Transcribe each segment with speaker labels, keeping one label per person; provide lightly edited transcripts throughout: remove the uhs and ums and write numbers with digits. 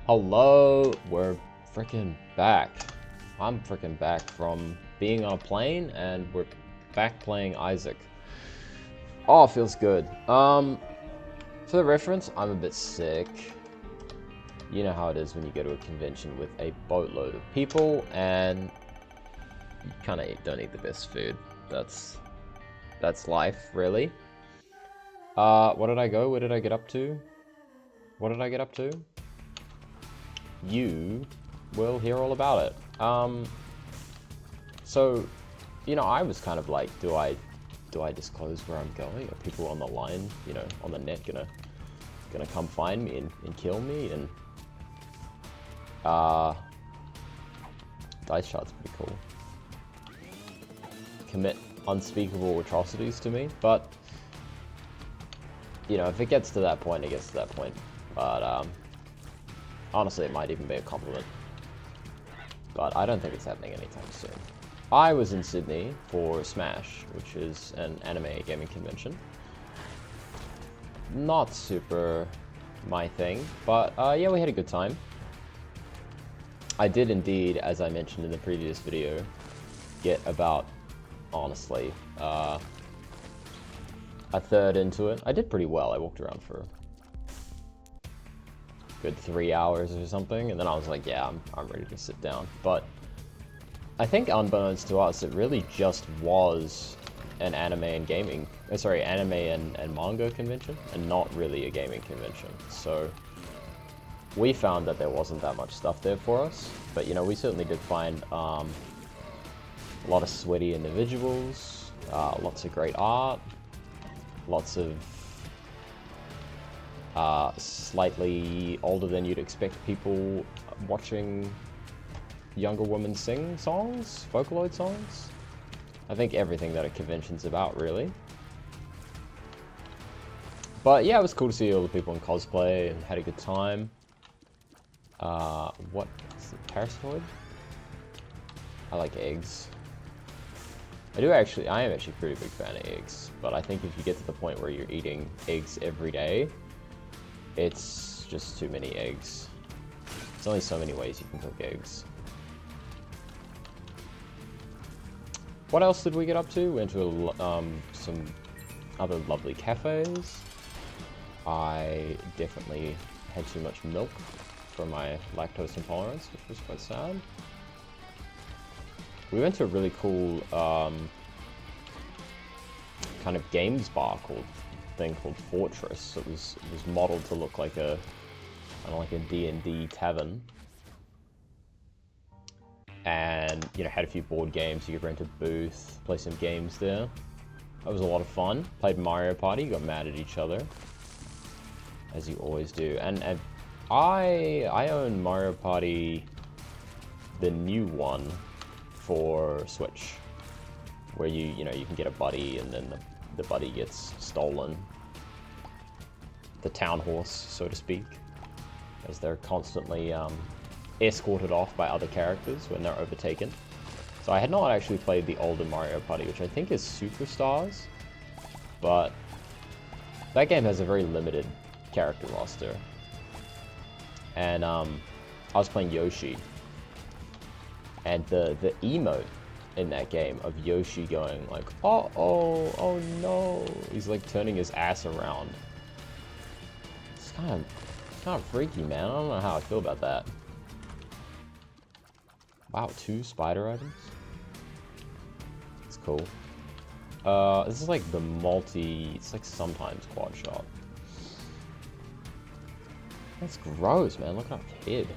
Speaker 1: Hello, we're freaking back. I'm freaking back from being on a plane, and we're back playing Isaac. Oh, feels good. For the reference, I'm a bit sick. You know how it is when you go to a convention with a boatload of people, and you kind of don't eat the best food. That's life, really. What did I go? Where did I get up to? What did I get up to? You will hear all about it. So, you know, I was kind of like, do I disclose where I'm going? Are people on the line, you know, on the net gonna come find me and kill me? And dice shot's pretty cool. Commit unspeakable atrocities to me, but you know, if it gets to that point, it gets to that point. But honestly, it might even be a compliment. But I don't think it's happening anytime soon. I was in Sydney for Smash, which is an anime gaming convention. Not super my thing, but yeah, we had a good time. I did indeed, as I mentioned in the previous video, get about, honestly, a third into it. I did pretty well. I walked around for good 3 hours or something, and then I was like, yeah, I'm ready to sit down. But I think unbeknownst to us, it really just was an anime and gaming, anime and manga convention, and not really a gaming convention. So we found that there wasn't that much stuff there for us, but you know, we certainly did find a lot of sweaty individuals, lots of great art, lots of slightly older than you'd expect people watching younger women sing songs, Vocaloid songs. I think everything that a convention's about, really. But yeah, it was cool to see all the people in cosplay and had a good time. What is it, parasitoid? I like eggs. I am actually a pretty big fan of eggs, but I think if you get to the point where you're eating eggs every day, it's just too many eggs. There's only so many ways you can cook eggs. What else did we get up to? We went to some other lovely cafes. I definitely had too much milk for my lactose intolerance, which was quite sad. We went to a really cool kind of games bar called Fortress. It was modeled to look like a kind of like a D&D tavern, and you know, had a few board games. You could rent a booth, play some games there. That was a lot of fun. Played Mario Party, got mad at each other, as you always do. And I own Mario Party, the new one for Switch, where you know, you can get a buddy, and then the buddy gets stolen. The town horse, so to speak, as they're constantly escorted off by other characters when they're overtaken. So I had not actually played the older Mario Party, which I think is Superstars, but that game has a very limited character roster. And I was playing Yoshi, and the emote in that game of Yoshi going like, oh no, he's like turning his ass around. It's kind of freaky, man. I don't know how I feel about that. Wow, 2 spider items. It's cool. This is like the it's like sometimes quad shot. That's gross, man. Look at our kid.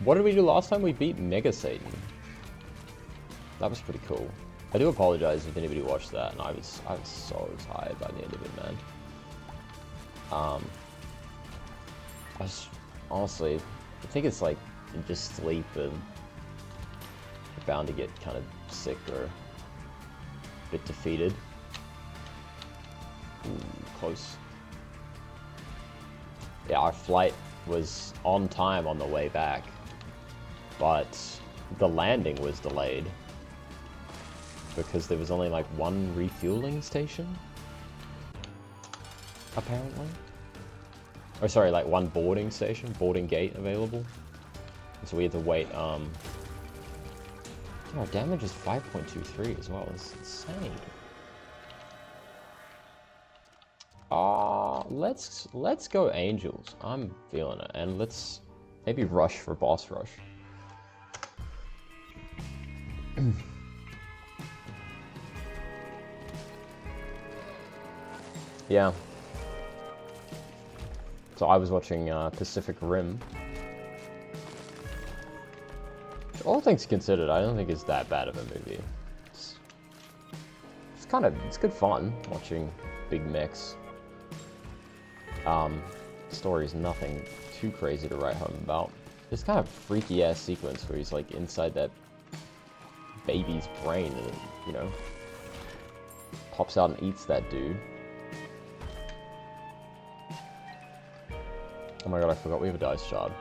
Speaker 1: What did we do last time? We beat Mega Satan. That was pretty cool. I do apologize if anybody watched that, and I was so tired by the end of it, man. I was honestly, I think it's like you just sleep and you're bound to get kind of sick or a bit defeated. Ooh, close. Yeah, our flight was on time on the way back, but the landing was delayed because there was only like one refueling station, apparently. Oh, sorry, like one boarding station, boarding gate available. So we had to wait, Our damage is 5.23 as well. It's insane. Let's go Angels. I'm feeling it. And let's maybe rush for boss rush. Yeah. So I was watching Pacific Rim. Which, all things considered, I don't think it's that bad of a movie. It's good fun watching big mechs. Story's nothing too crazy to write home about. This kind of freaky ass sequence where he's like inside that baby's brain and, you know, pops out and eats that dude. Oh my god, I forgot we have a dice shard.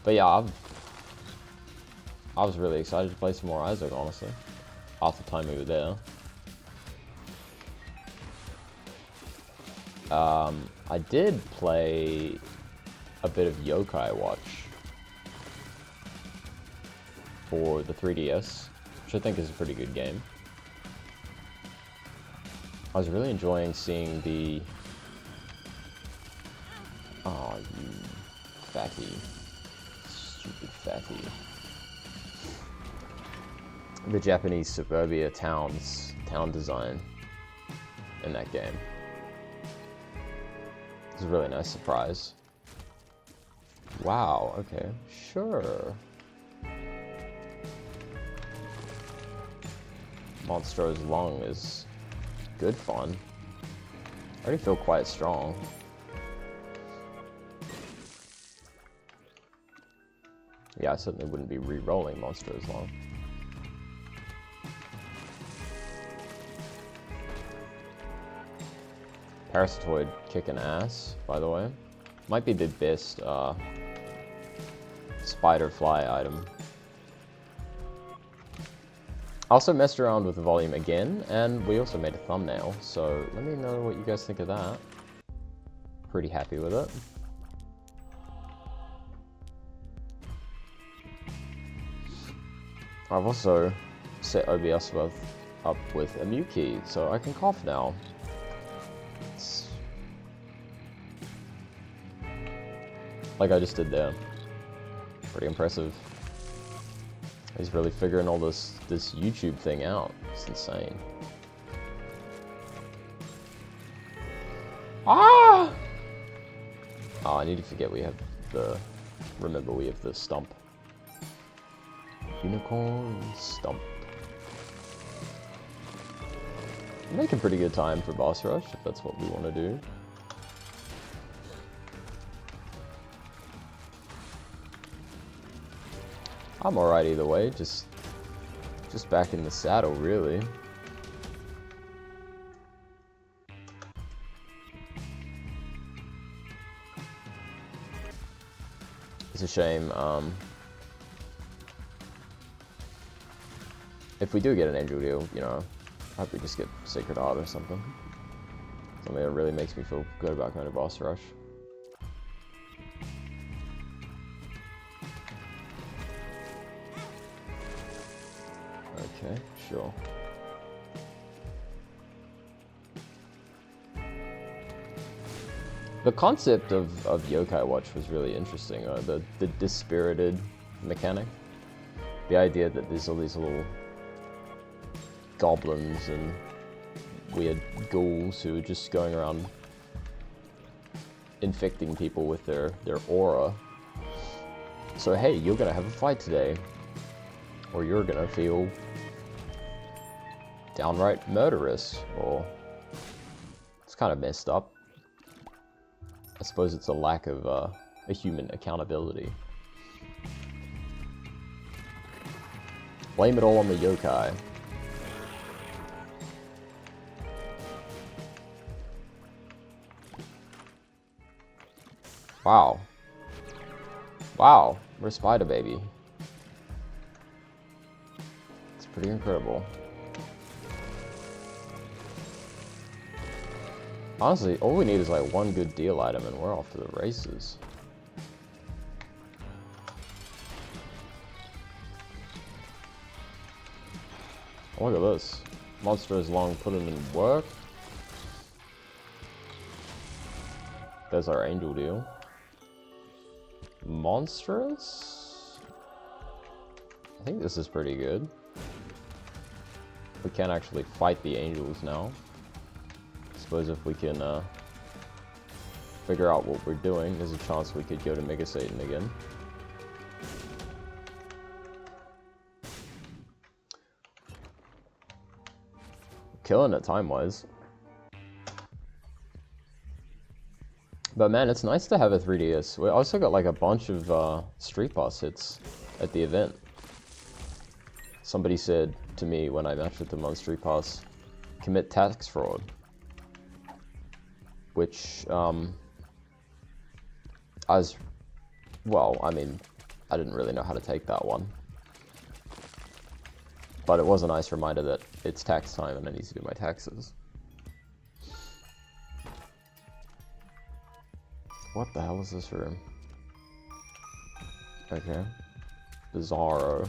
Speaker 1: But yeah, I was really excited to play some more Isaac, honestly. Half the time we were there. I did play a bit of Yokai Watch for the 3DS, which I think is a pretty good game. I was really enjoying seeing the... Oh, you fatty. Stupid fatty. The Japanese suburbia town design in that game. It was a really nice surprise. Wow, okay, sure. Monstro's Lung is good fun. I already feel quite strong. Yeah, I certainly wouldn't be re-rolling Monstro's Lung. Parasitoid kicking ass, by the way. Might be the best spider fly item. I also messed around with the volume again, and we also made a thumbnail, so let me know what you guys think of that. Pretty happy with it. I've also set OBS up with a mute key, so I can cough now. Like I just did there. Pretty impressive. He's really figuring all this YouTube thing out. It's insane. Ah! Oh, I need to forget we have the... Remember, we have the stump. Unicorn stump. I'm making pretty good time for boss rush, if that's what we want to do. I'm alright either way, just back in the saddle, really. It's a shame, if we do get an angel deal, you know, I hope we just get Sacred Heart or something. Something that really makes me feel good about going to boss rush. Okay, sure. The concept of Yokai Watch was really interesting. The dispirited mechanic. The idea that there's all these little goblins and weird ghouls who are just going around infecting people with their aura. So hey, you're gonna have a fight today. Or you're gonna feel downright murderous, or it's kind of messed up. I suppose it's a lack of a human accountability. Blame it all on the yokai. Wow. Wow, we're Spider Baby. It's pretty incredible. Honestly, all we need is like one good deal item and we're off to the races. Look at this. Monster is long putting in work. There's our angel deal. Monstrous? I think this is pretty good. We can actually fight the angels now. I suppose if we can figure out what we're doing, there's a chance we could go to Mega Satan again. Killing it time-wise. But man, it's nice to have a 3DS. We also got like a bunch of Street Pass hits at the event. Somebody said to me when I matched with them on Street Pass, commit tax fraud. Which, I was, well, I mean, I didn't really know how to take that one. But it was a nice reminder that it's tax time and I need to do my taxes. What the hell is this room? Okay. Bizarro.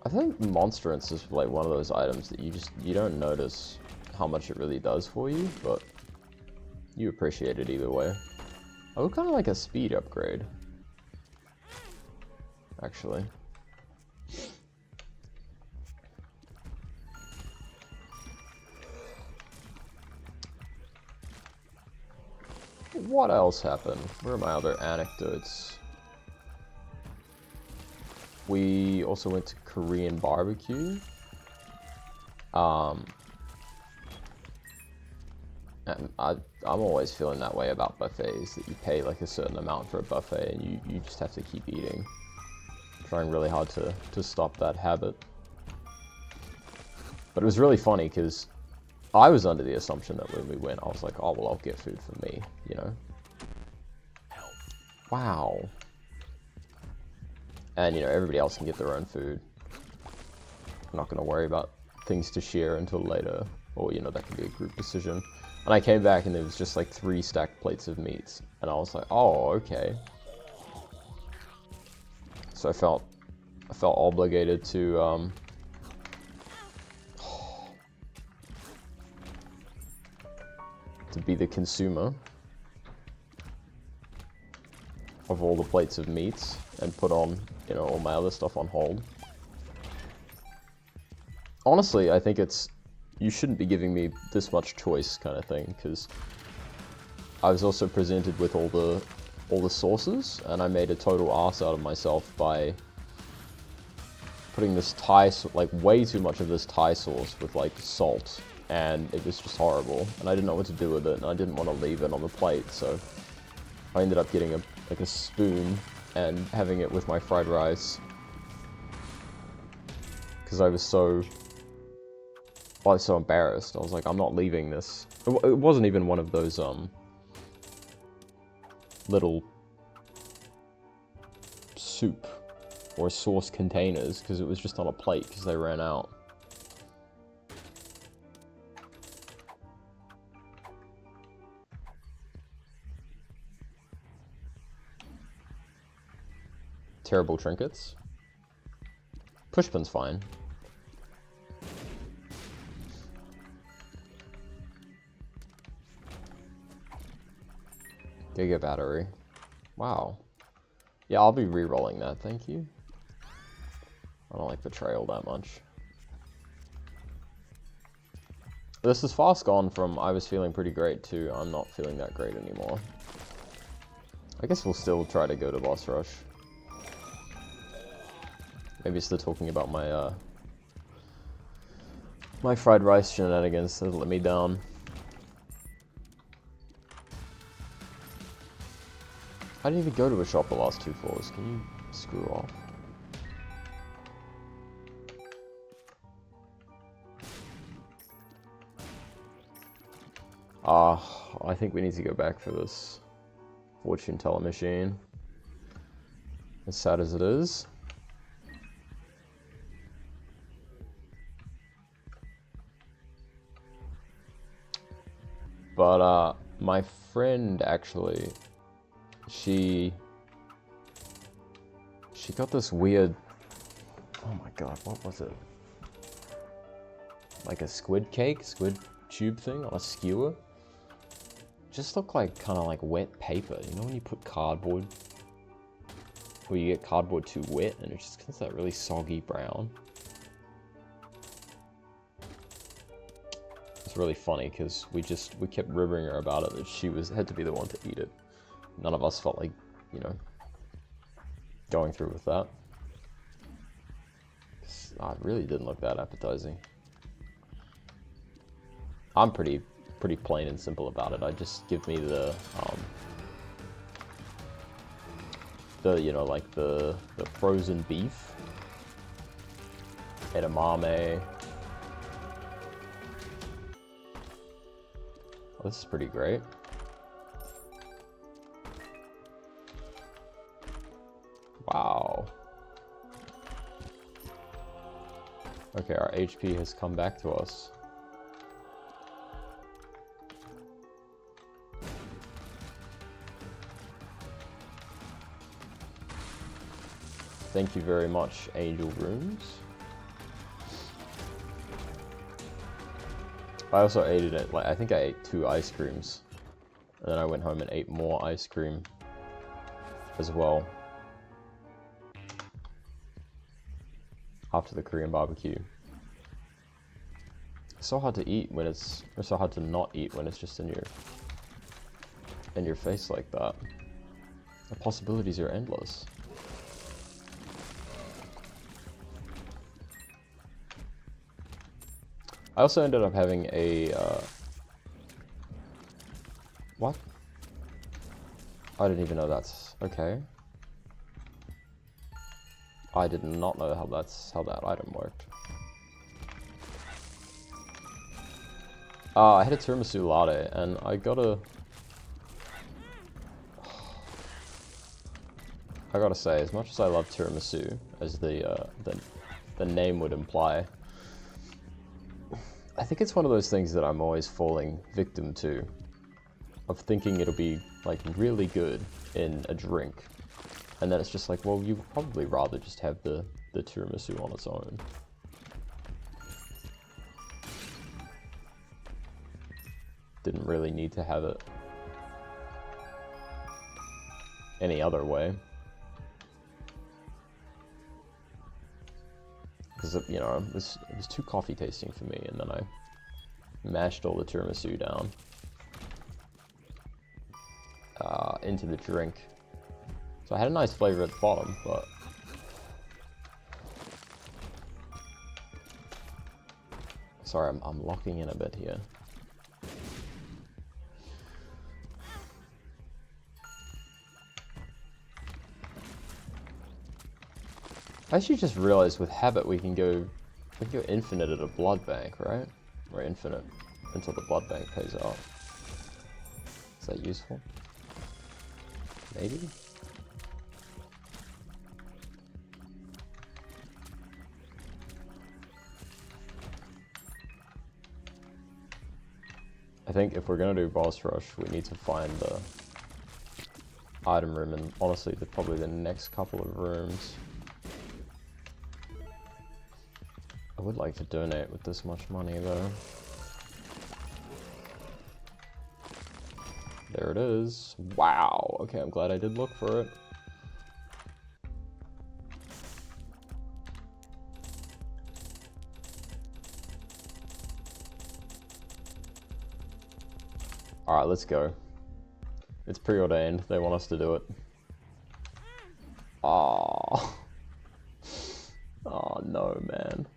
Speaker 1: I think Monstrance is like one of those items that you don't notice how much it really does for you, but you appreciate it either way. I would kind of like a speed upgrade, actually. What else happened? Where are my other anecdotes? We also went to Korean barbecue. And I'm always feeling that way about buffets, that you pay like a certain amount for a buffet and you just have to keep eating. I'm trying really hard to stop that habit. But it was really funny because I was under the assumption that when we went, I was like, oh, well, I'll get food for me, you know? Wow. And, you know, everybody else can get their own food. I'm not going to worry about things to share until later. Or, you know, that can be a group decision. And I came back and there was just like 3 stacked plates of meats. And I was like, oh, okay. So I felt obligated to, to be the consumer of all the plates of meats and put on, you know, all my other stuff on hold. Honestly, I think you shouldn't be giving me this much choice kind of thing, because I was also presented with all the sauces, and I made a total ass out of myself by putting this Thai, like way too much of this Thai sauce with like salt, and it was just horrible, and I didn't know what to do with it, and I didn't want to leave it on the plate, so I ended up getting a spoon and having it with my fried rice, because I was so embarrassed. I was like, I'm not leaving this. It wasn't even one of those little soup or sauce containers, because it was just on a plate because they ran out. Terrible trinkets. Pushpin's fine. Giga battery. Wow. Yeah, I'll be re-rolling that, thank you. I don't like Betrayal that much. This is fast gone from I was feeling pretty great to I'm not feeling that great anymore. I guess we'll still try to go to boss rush. Maybe still talking about my my fried rice shenanigans that let me down. I didn't even go to a shop the last 2 floors. Can you screw off? I think we need to go back for this fortune teller machine. As sad as it is. But my friend actually, she got this weird, oh my god, what was it? Like a squid tube thing on a skewer. Just looked like kind of like wet paper. You know when you put cardboard, or you get cardboard too wet and it just gets that really soggy brown. It's really funny because we kept ribbing her about it that she had to be the one to eat it. None of us felt like, you know, going through with that. It really didn't look that appetizing. I'm pretty plain and simple about it. I just give me the you know, like the frozen beef, edamame. Oh, this is pretty great. Wow. Okay, our HP has come back to us. Thank you very much, Angel Rooms. I also ate it, like, I think I ate 2 ice creams. And then I went home and ate more ice cream as well. After the Korean barbecue. It's so hard to eat when it's, or so hard to not eat when it's just in your face like that. The possibilities are endless. I also ended up having a, what? I didn't even know that's, okay. I did not know how that item worked. I had a tiramisu latte, and I gotta say, as much as I love tiramisu, as the name would imply, I think it's one of those things that I'm always falling victim to, of thinking it'll be like really good in a drink, and then it's just like, well, you'd probably rather just have the tiramisu on its own. Didn't really need to have it any other way. Because, you know, it was too coffee tasting for me, and then I mashed all the tiramisu down into the drink. So I had a nice flavor at the bottom, but sorry, I'm locking in a bit here. I actually just realized with habit we can go infinite at a blood bank, right? Or infinite until the blood bank pays out. Is that useful? Maybe? I think if we're gonna do boss rush, we need to find the item room, and honestly, probably the next couple of rooms. I would like to donate with this much money, though. There it is. Wow. Okay, I'm glad I did look for it. Alright, let's go. It's preordained. They want us to do it. Oh. Oh no, man.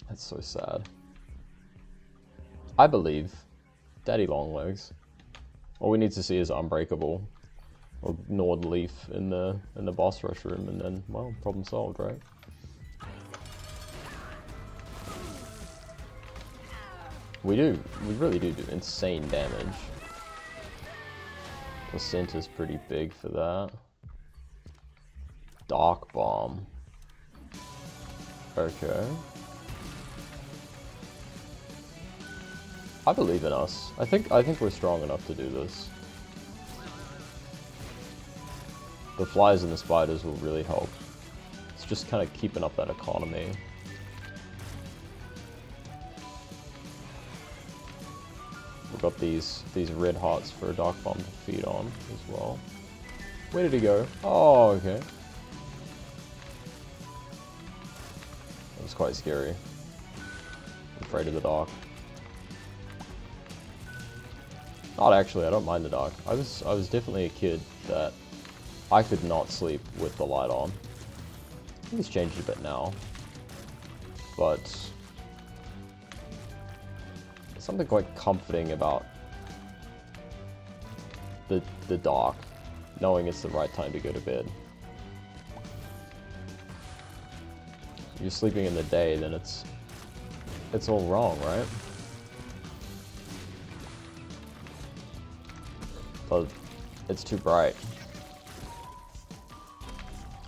Speaker 1: That's so sad. I believe Daddy Longlegs. All we need to see is Unbreakable or Nord Leaf in the boss rush room, and then, well, problem solved, right? We really do insane damage. Placenta's pretty big for that. Dark Bomb. Okay. I believe in us. I think we're strong enough to do this. The flies and the spiders will really help. It's just kind of keeping up that economy. We've got these red hearts for a dark bomb to feed on as well. Where did he go? Oh, okay. That was quite scary. I'm afraid of the dark. Not actually, I don't mind the dark. I was definitely a kid that I could not sleep with the light on. I think it's changed a bit now. But there's something quite comforting about the dark, knowing it's the right time to go to bed. If you're sleeping in the day, then it's all wrong, right? But it's too bright.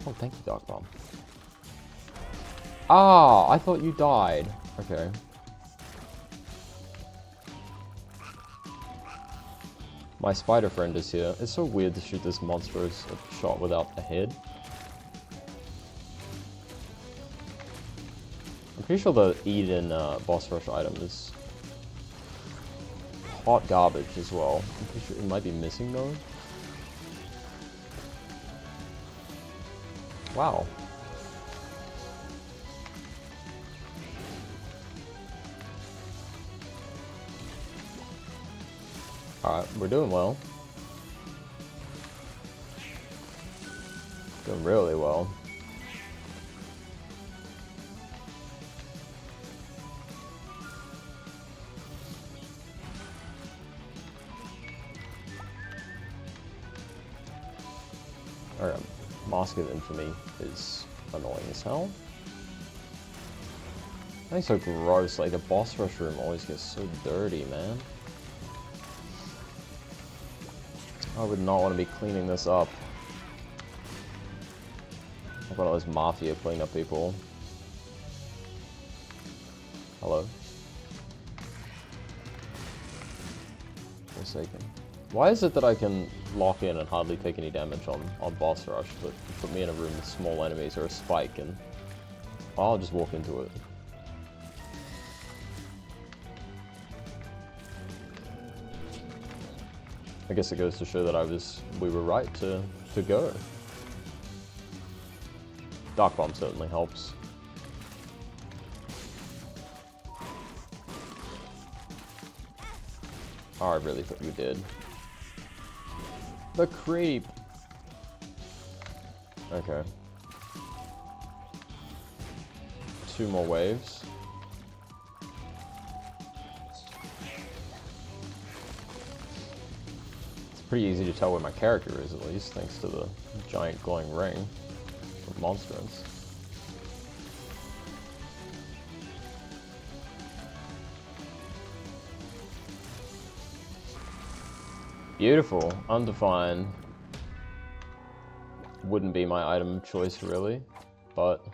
Speaker 1: Oh, thank you, Dark Bomb. Ah, I thought you died. Okay. My spider friend is here. It's so weird to shoot this monster as a shot without a head. I'm pretty sure the Eden boss rush item is hot garbage as well. I'm pretty sure it might be missing though. Wow. Alright, we're doing well. Doing really well. Alright, Mask of Infamy is annoying as hell. I think so gross, like the boss rush room always gets so dirty, man. I would not want to be cleaning this up. I've got all this mafia cleaning up people. Hello? Forsaken. Why is it that I can lock in and hardly take any damage on boss rush, but put me in a room with small enemies or a spike and I'll just walk into it? I guess it goes to show that we were right to go. Dark Bomb certainly helps. Oh, I really thought you did. The creep! Okay. 2 more waves. Pretty easy to tell where my character is, at least, thanks to the giant glowing ring of monsters. Beautiful. Undefined. Wouldn't be my item of choice, really, but...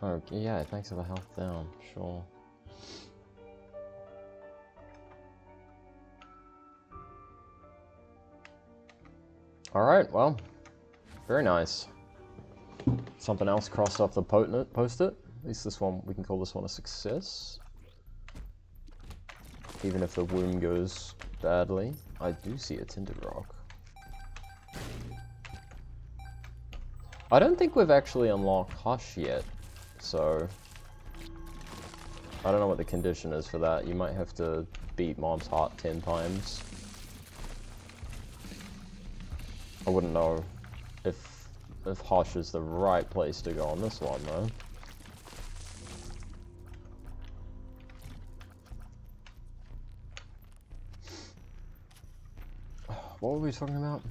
Speaker 1: Oh, yeah, thanks for the health down, sure. Alright, well, very nice. Something else crossed off the post-it. At least this one, we can call this one a success. Even if the womb goes badly. I do see a tinted rock. I don't think we've actually unlocked Hush yet, so... I don't know what the condition is for that. You might have to beat Mom's heart 10 times. I wouldn't know if Hush is the right place to go on this one, though. What were we talking about?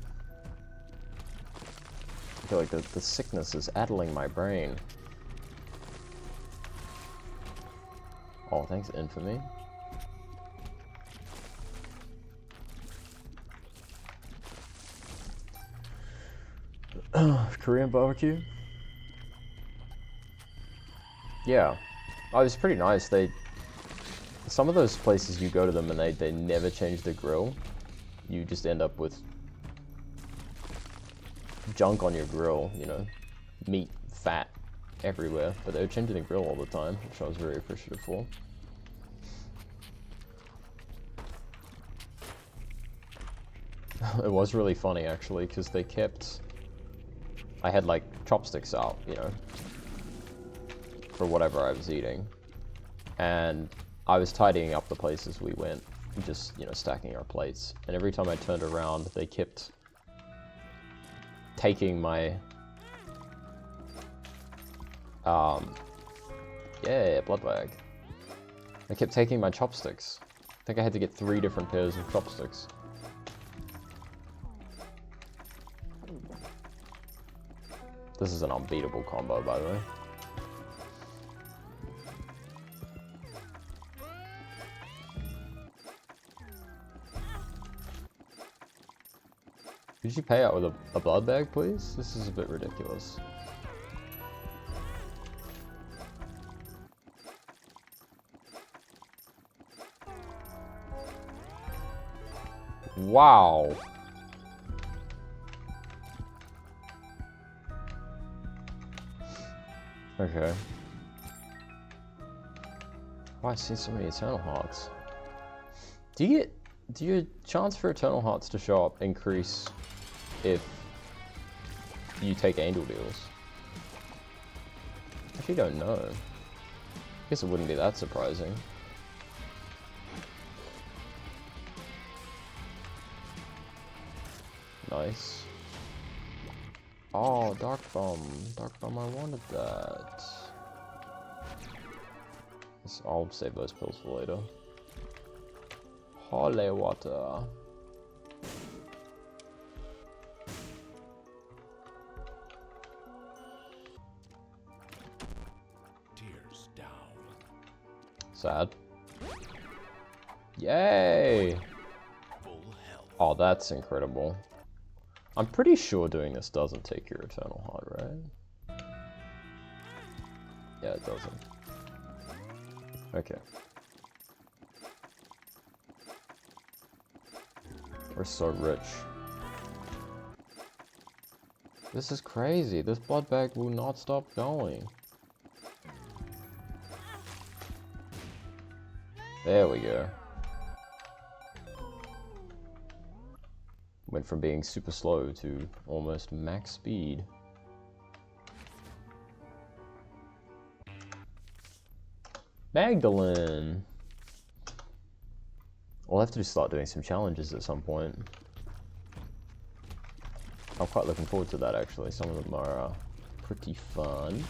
Speaker 1: I feel like the sickness is addling my brain. Oh, thanks, Infamy. Korean barbecue? Yeah. Oh, it's pretty nice. Some of those places you go to them and they never change the grill. You just end up with junk on your grill, you know, meat, fat everywhere. But they were changing the grill all the time, which I was very appreciative for. It was really funny actually, because they kept... I had like chopsticks out, you know, for whatever I was eating. And I was tidying up the places we went, just, you know, stacking our plates. And every time I turned around, they kept taking my... yeah, blood bag. They kept taking my chopsticks. I think I had to get 3 different pairs of chopsticks. This is an unbeatable combo, by the way. Could you pay out with a blood bag, please? This is a bit ridiculous. Wow. Okay. Why I've seen so many Eternal Hearts. Do your chance for Eternal Hearts to show up increase if you take Angel deals? I actually don't know. I guess it wouldn't be that surprising. Nice. Oh, Dark Bomb. Dark Bomb, I wanted that. I'll save those pills for later. Holy water.
Speaker 2: Tears down.
Speaker 1: Sad. Yay!
Speaker 2: Full health.
Speaker 1: Oh, that's incredible. I'm pretty sure doing this doesn't take your Eternal Heart, right? Yeah, it doesn't. Okay. We're so rich. This is crazy. This blood bag will not stop going. There we go. Went from being super slow to almost max speed. Magdalene! We'll have to start doing some challenges at some point. I'm quite looking forward to that actually. Some of them are pretty fun.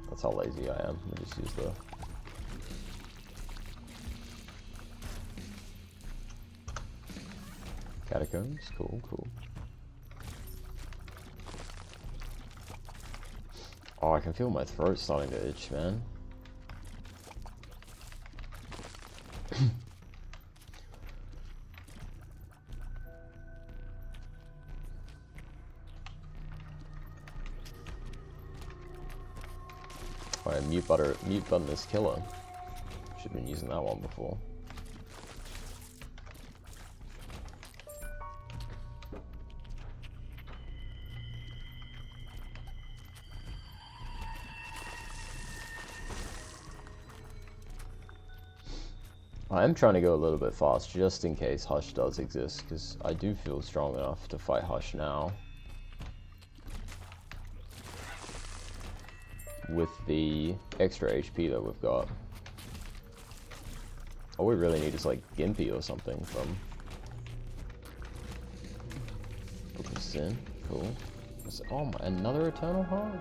Speaker 1: That's how lazy I am. Let me just use the... Catacombs? Cool, cool. Oh, I can feel my throat starting to itch, man. Oh, yeah, mute button is killer. Should have been using that one before. I am trying to go a little bit fast just in case Hush does exist, because I do feel strong enough to fight Hush now. With the extra HP that we've got. All we really need is like Gimpy or something from... Put this in, cool. Oh my, another Eternal Heart?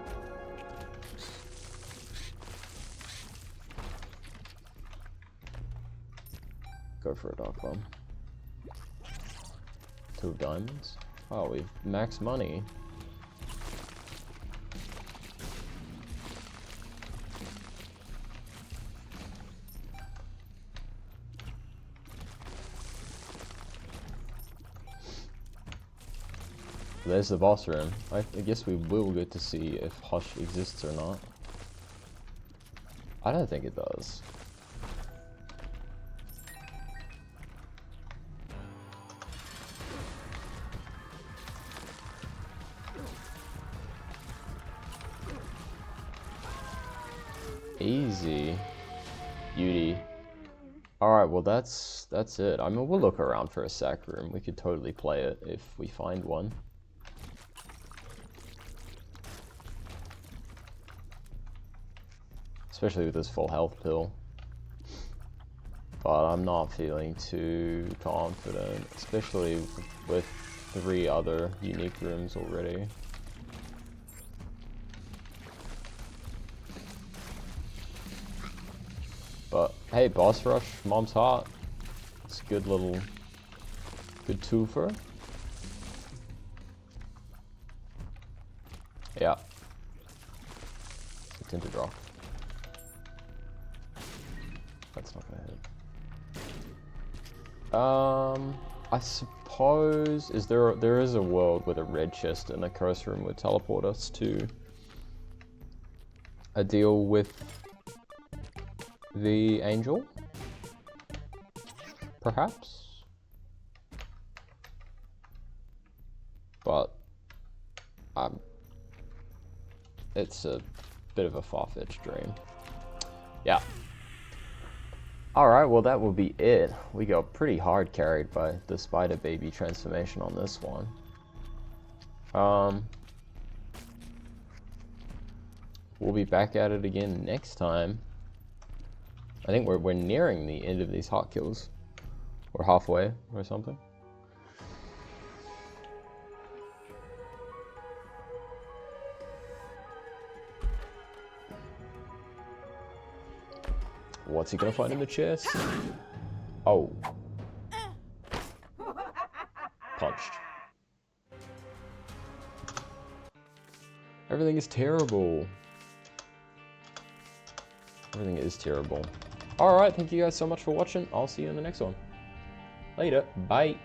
Speaker 1: Go for a Dark Bomb. 2 diamonds. Oh, we've max money. There's the boss room. I guess we will get to see if Hush exists or not. I don't think it does. Easy. Beauty. Alright, well that's it. I mean, we'll look around for a sack room. We could totally play it if we find one. Especially with this full health pill. But I'm not feeling too confident, especially with 3 other unique rooms already. But hey, boss rush, mom's heart. It's a good twofer. Yeah. It's into draw. That's not gonna hit. I suppose there is a world with a red chest and a curse room would teleport us to a deal with the angel, perhaps, but it's a bit of a far-fetched dream. Yeah. Alright, well that will be it. We got pretty hard carried by the spider baby transformation on this one. We'll be back at it again next time. I think we're nearing the end of these hot kills. We're halfway or something. What's he gonna find in the chest? Oh. Punched. Everything is terrible. Everything is terrible. Alright, thank you guys so much for watching. I'll see you in the next one. Later. Bye.